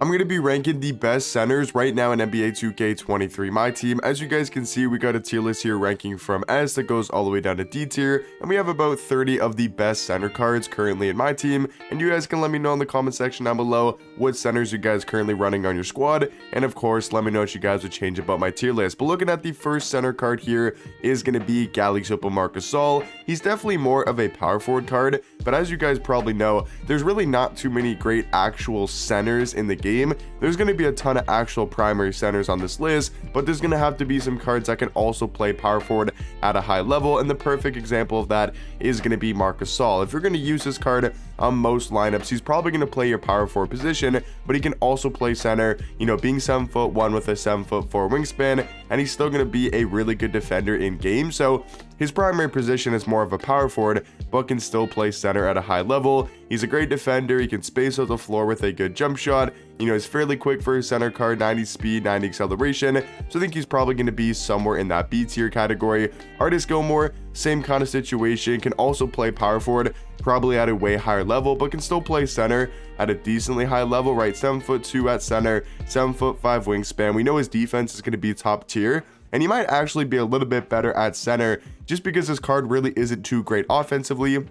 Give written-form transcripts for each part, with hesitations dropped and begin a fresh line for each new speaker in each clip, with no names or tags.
I'm going to be ranking the best centers right now in NBA 2K23 My Team. As you guys can see, we got a tier list here ranking from S that goes all the way down to D tier, and we have about 30 of the best center cards currently in my team, and you guys can let me know in the comment section down below what centers you guys currently running on your squad, and of course let me know if you guys would change about my tier list. But looking at the first center card here is going to be Galaxy Marcus Gasol. He's definitely more of a power forward card, but as you guys probably know, there's really not too many great actual centers in the game. There's going to be a ton of actual primary centers on this list, but there's going to have to be some cards that can also play power forward at a high level, and the perfect example of that is going to be Marcus Gasol. If you're going to use this card on most lineups, he's probably going to play your power forward position, but he can also play center, you know, being 7'1" with a 7'4" wingspan, and he's still going to be a really good defender in game. So his primary position is more of a power forward, but can still play center at a high level. He's a great defender. He can space out the floor with a good jump shot. You know, he's fairly quick for his center card, 90 speed, 90 acceleration. So I think he's probably going to be somewhere in that B tier category. Artis Gilmore, same kind of situation, can also play power forward, probably at a way higher level, but can still play center at a decently high level, right? 7'2" at center, 7'5" wingspan. We know his defense is going to be top tier, and he might actually be a little bit better at center just because his card really isn't too great offensively.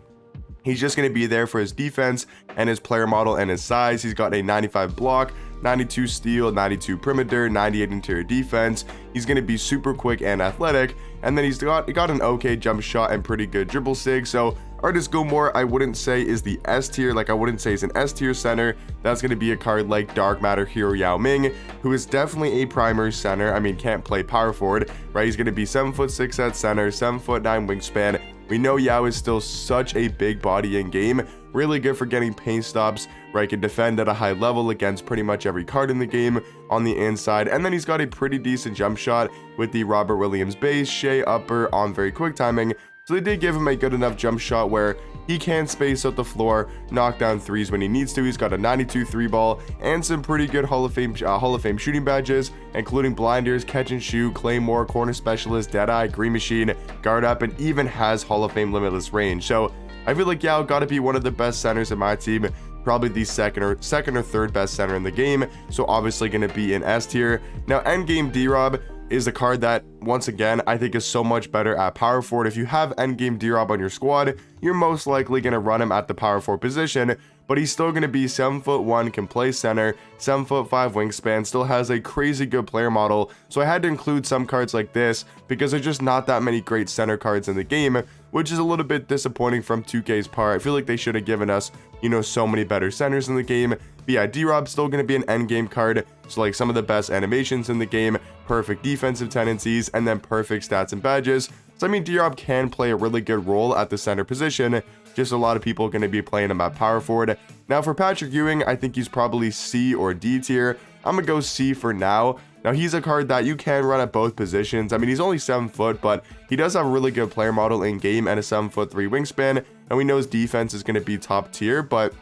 He's just going to be there for his defense and his player model and his size. He's got a 95 block, 92 steal, 92 perimeter, 98 interior defense. He's going to be super quick and athletic, and then he's got an okay jump shot and pretty good dribble sig. So Artis Gilmore, I wouldn't say is the S tier. Like, I wouldn't say he's an S tier center. That's going to be a card like Dark Matter Hero Yao Ming, who is definitely a primary center. I mean, can't play power forward, right? He's going to be 7'6" at center, 7'9" wingspan. We know Yao is still such a big body in game, really good for getting paint stops, right? Can defend at a high level against pretty much every card in the game on the inside, and then he's got a pretty decent jump shot with the Robert Williams base, Shea upper on very quick timing. So they did give him a good enough jump shot where he can space out the floor, knock down threes when he needs to. He's got a 92 3 ball and some pretty good Hall of Fame shooting badges, including blinders, catch and shoot, claymore, corner specialist, deadeye, green machine, guard up, and even has Hall of Fame limitless range. So I feel like Yao got to be one of the best centers in my team, probably the second or third best center in the game. So obviously going to be in S tier. Now endgame D-Rob is a card that, once again, I think is so much better at power forward. If you have endgame D-Rob on your squad, you're most likely going to run him at the power forward position, but he's still going to be 7'1", can play center, 7'5" wingspan, still has a crazy good player model. So I had to include some cards like this because there's just not that many great center cards in the game, which is a little bit disappointing from 2K's part. I feel like they should have given us, you know, so many better centers in the game. But yeah, D-Rob's still going to be an endgame card, so like some of the best animations in the game, perfect defensive tendencies, and then perfect stats and badges. So I mean, D-Rob can play a really good role at the center position, just a lot of people are going to be playing him at power forward. Now for Patrick Ewing, I think he's probably C or D tier. I'm going to go C for now. Now he's a card that you can run at both positions. I mean, he's only 7 foot, but he does have a really good player model in game and a 7'3" wingspan, and we know his defense is going to be top tier, but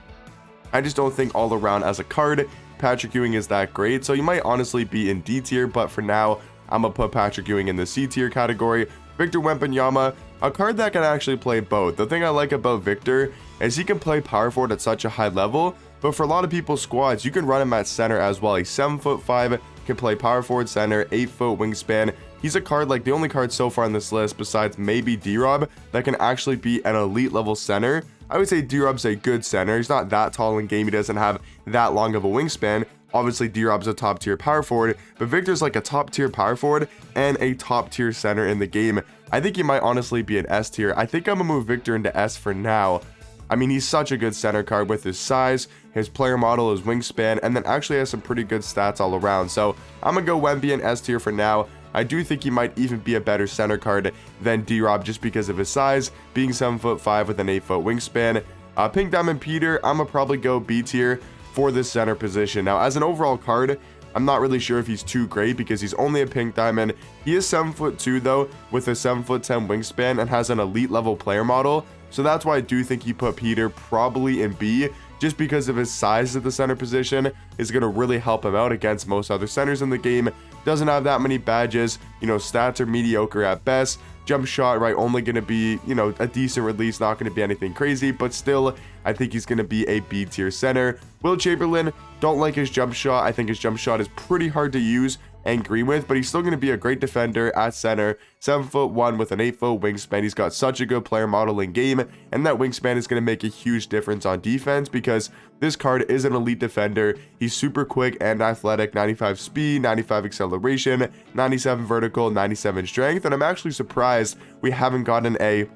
I just don't think all around as a card, Patrick Ewing is that great. So you might honestly be in D tier, but for now, I'm going to put Patrick Ewing in the C tier category. Victor Wembanyama, a card that can actually play both. The thing I like about Victor is he can play power forward at such a high level, but for a lot of people's squads, you can run him at center as well. He's 7'5", can play power forward center, 8-foot wingspan. He's a card, like the only card so far on this list, besides maybe D-Rob, that can actually be an elite level center. I would say D-Rob's a good center. He's not that tall in game. He doesn't have that long of a wingspan. Obviously, D-Rob's a top tier power forward, but Victor's like a top tier power forward and a top tier center in the game. I think he might honestly be an S tier. I think I'm gonna move Victor into S for now. I mean, he's such a good center card with his size, his player model, his wingspan, and then actually has some pretty good stats all around. So I'm gonna go Wemby in S tier for now. I do think he might even be a better center card than D-Rob just because of his size, being 7'5" with an 8-foot wingspan. Pink Diamond Peter, I'm gonna probably go B tier for this center position. Now, as an overall card, I'm not really sure if he's too great because he's only a pink diamond. He is 7'2" though, with a 7'10" wingspan and has an elite level player model. So that's why I do think you put Peter probably in B, just because of his size at the center position is going to really help him out against most other centers in the game. Doesn't have that many badges, you know, stats are mediocre at best, jump shot, right, only going to be, you know, a decent release, not going to be anything crazy, but still, I think he's going to be a B tier center. Will Chamberlain, don't like his jump shot. I think his jump shot is pretty hard to use and green with, but he's still going to be a great defender at center. 7'1" with an 8-foot wingspan. He's got such a good player model in game, and that wingspan is going to make a huge difference on defense because this card is an elite defender. He's super quick and athletic, 95 speed, 95 acceleration, 97 vertical, 97 strength, and I'm actually surprised we haven't gotten a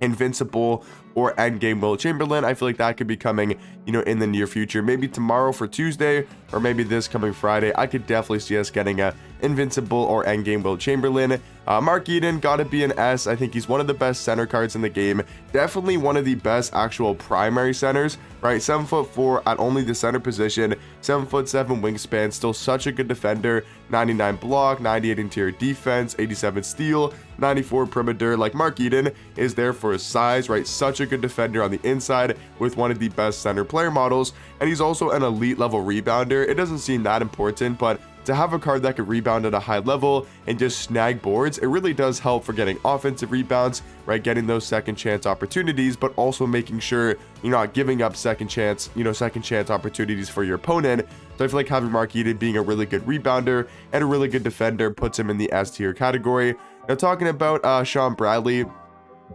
invincible or endgame Will Chamberlain. I feel like that could be coming, you know, in the near future, maybe tomorrow for Tuesday, or maybe this coming Friday. I could definitely see us getting a invincible or endgame Will Chamberlain. Mark Eden, gotta be an S. I think he's one of the best center cards in the game. Definitely one of the best actual primary centers, right? 7'4" at only the center position, 7'7" wingspan, still such a good defender. 99 block, 98 interior defense, 87 steal, 94 perimeter. Like, Mark Eden is there for his size, right? Such a good defender on the inside with one of the best center player models, and he's also an elite level rebounder. It doesn't seem that important, but to have a card that could rebound at a high level and just snag boards, it really does help for getting offensive rebounds, right? Getting those second chance opportunities, but also making sure you're not giving up second chance opportunities for your opponent. So I feel like having Mark Eden being a really good rebounder and a really good defender puts him in the S tier category. Now, talking about Sean Bradley,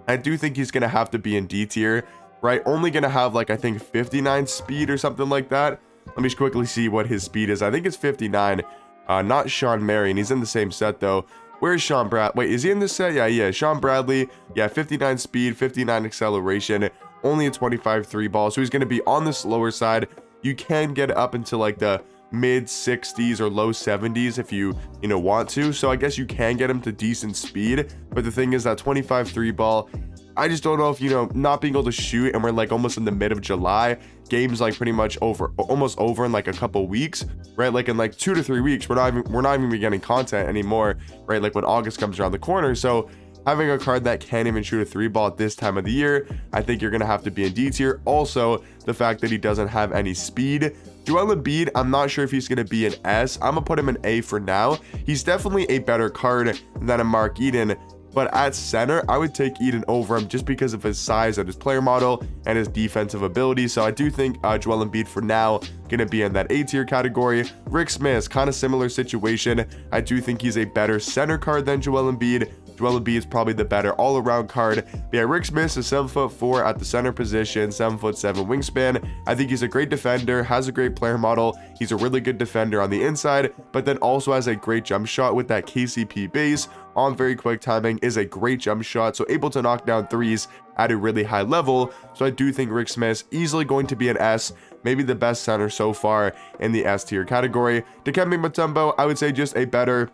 I do think he's going to have to be in D tier, right? Only going to have, like, I think 59 speed or something like that. Let me just quickly see what his speed is. I think it's 59. Not Sean Marion. He's in the same set, though. Where's Sean Brad? Wait, is he in this set? Yeah, yeah. Sean Bradley. Yeah, 59 speed, 59 acceleration. Only a 25 3 ball. So he's going to be on the slower side. You can get up into, like, the mid 60s or low 70s if you want to. So I guess you can get him to decent speed. But the thing is that 25 3 ball, I just don't know if, not being able to shoot, and we're like almost in the mid of July, game's like pretty much almost over in like a couple weeks, right? Like in like 2 to 3 weeks, we're not even getting content anymore, right? Like when August comes around the corner. So having a card that can't even shoot a 3 ball at this time of the year, I think you're gonna have to be in D tier. Also, the fact that he doesn't have any speed. Joel Embiid, I'm not sure if he's going to be an S. I'm going to put him in A for now. He's definitely a better card than a Mark Eden, but at center, I would take Eden over him just because of his size and his player model and his defensive ability. So I do think Joel Embiid for now going to be in that A tier category. Rick Smith, kind of similar situation. I do think he's a better center card than Joel Embiid. Joel Embiid is probably the better all-around card. But yeah, Rick Smith is 7'4" at the center position, 7'7" wingspan. I think he's a great defender, has a great player model. He's a really good defender on the inside, but then also has a great jump shot with that KCP base on very quick timing, is a great jump shot, so able to knock down threes at a really high level. So I do think Rick Smith easily going to be an S, maybe the best center so far in the S tier category. Dikembe Mutombo, I would say just a better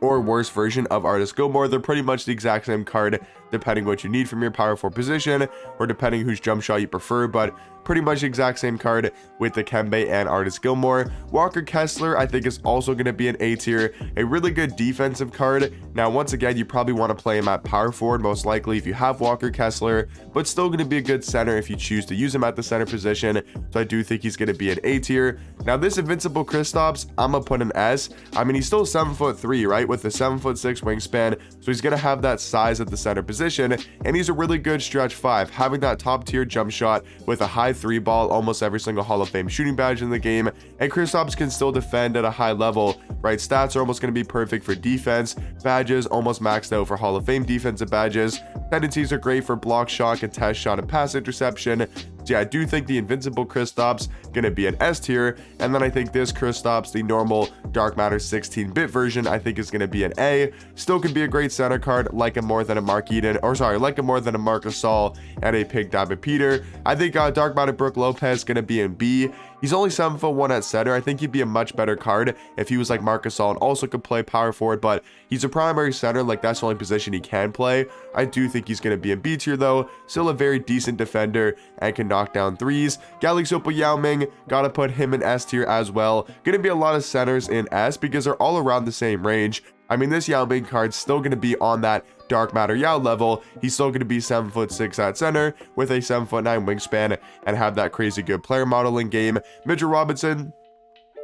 or worse version of Artist Gilmore. They're pretty much the exact same card, depending what you need from your power forward position or depending whose jump shot you prefer, but pretty much the exact same card with Dikembe and Artist Gilmore. Walker Kessler, I think, is also going to be an A tier, a really good defensive card. Now, once again, you probably want to play him at power forward, most likely if you have Walker Kessler, but still going to be a good center if you choose to use him at the center position. So I do think he's going to be an A tier. Now, this Invincible Kristaps, I'm going to put an S. I mean, he's still 7'3", right, with a 7'6" wingspan, so he's going to have that size at the center position, and he's a really good stretch 5, having that top tier jump shot with a high 3 ball, almost every single Hall of Fame shooting badge in the game, and Kristaps can still defend at a high level, right? Stats are almost going to be perfect for defense, badges almost maxed out for Hall of Fame defensive badges, tendencies are great for block shot, contest shot, and pass interception. So yeah, I do think the Invincible Kristaps going to be an S tier, and then I think this Kristaps, the normal Dark Matter 16-bit version, I think is going to be an A. Still could be a great center card, like him more than a Mark Eden, or sorry, like him more than a Marc Gasol and a Pig Diamond Peter. I think Dark Matter Brook Lopez is going to be in B. He's only 7'1" at center. I think he'd be a much better card if he was like Marc Gasol and also could play power forward, but he's a primary center, like that's the only position he can play. I do think he's going to be in B tier though. Still a very decent defender and can knock down threes. Galaxy Yao Ming, gotta put him in S tier as well. Gonna be a lot of centers in S because they're all around the same range. I mean, this Yao Ming card's still gonna be on that Dark Matter Yao level. He's still gonna be 7'6" at center with a 7'9" wingspan and have that crazy good player model in game. Mitchell Robinson,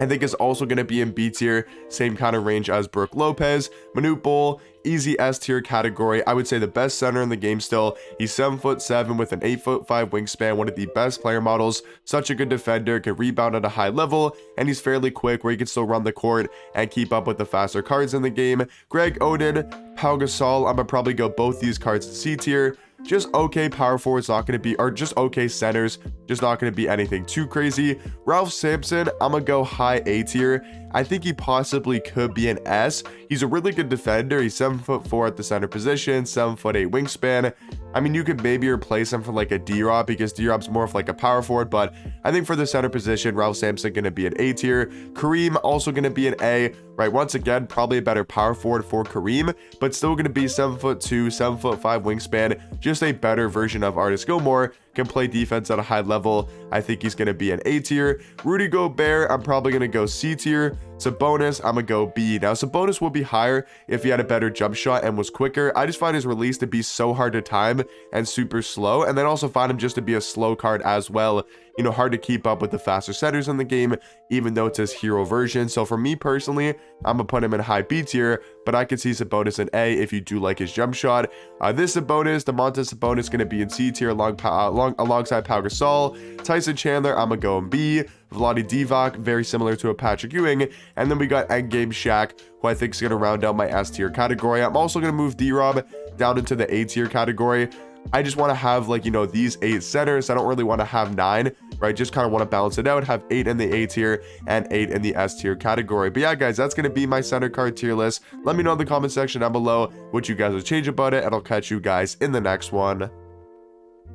I think is also going to be in B tier, same kind of range as Brook Lopez. Manute Bol, easy S tier category. I would say the best center in the game still. He's 7'7" with an 8'5" wingspan, one of the best player models. Such a good defender, can rebound at a high level, and he's fairly quick where he can still run the court and keep up with the faster cards in the game. Greg Oden, Pau Gasol, I'm gonna probably go both these cards in C tier. Just okay power forwards, not going to be, or just okay centers, just not going to be anything too crazy. Ralph Sampson, I'm going to go high A tier. I think he possibly could be an S. He's a really good defender. He's 7'4" at the center position, 7'8" wingspan. I mean, you could maybe replace him for like a D-Rob because D-Rob's more of like a power forward, but I think for the center position, Ralph Sampson going to be an A tier. Kareem also going to be an A, right? Once again, probably a better power forward for Kareem, but still going to be 7'2", 7'5" wingspan. Just a better version of Artis Gilmore, can play defense at a high level. I think he's going to be an A tier. Rudy Gobert, I'm probably going to go C tier. Sabonis, I'm going to go B. Now, Sabonis will be higher if he had a better jump shot and was quicker. I just find his release to be so hard to time and super slow, and then also find him just to be a slow card as well. You know, hard to keep up with the faster setters in the game, even though it's his hero version. So for me personally, I'm gonna put him in high B tier, but I could see Sabonis in A if you do like his jump shot. This Sabonis, Domantas Sabonis, gonna be in C tier alongside Pau Gasol. Tyson Chandler, I'm gonna go in B. Vlade Divac, very similar to a Patrick Ewing. And then we got Endgame Shaq, who I think is gonna round out my S tier category. I'm also gonna move D-Rob down into the A tier category. I just want to have, like, you know, these 8 centers. I don't really want to have 9, right? Just kind of want to balance it out, have 8 in the A tier and 8 in the S tier category. But yeah, guys, that's going to be my center card tier list. Let me know in the comment section down below what you guys would change about it, and I'll catch you guys in the next one.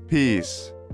Peace.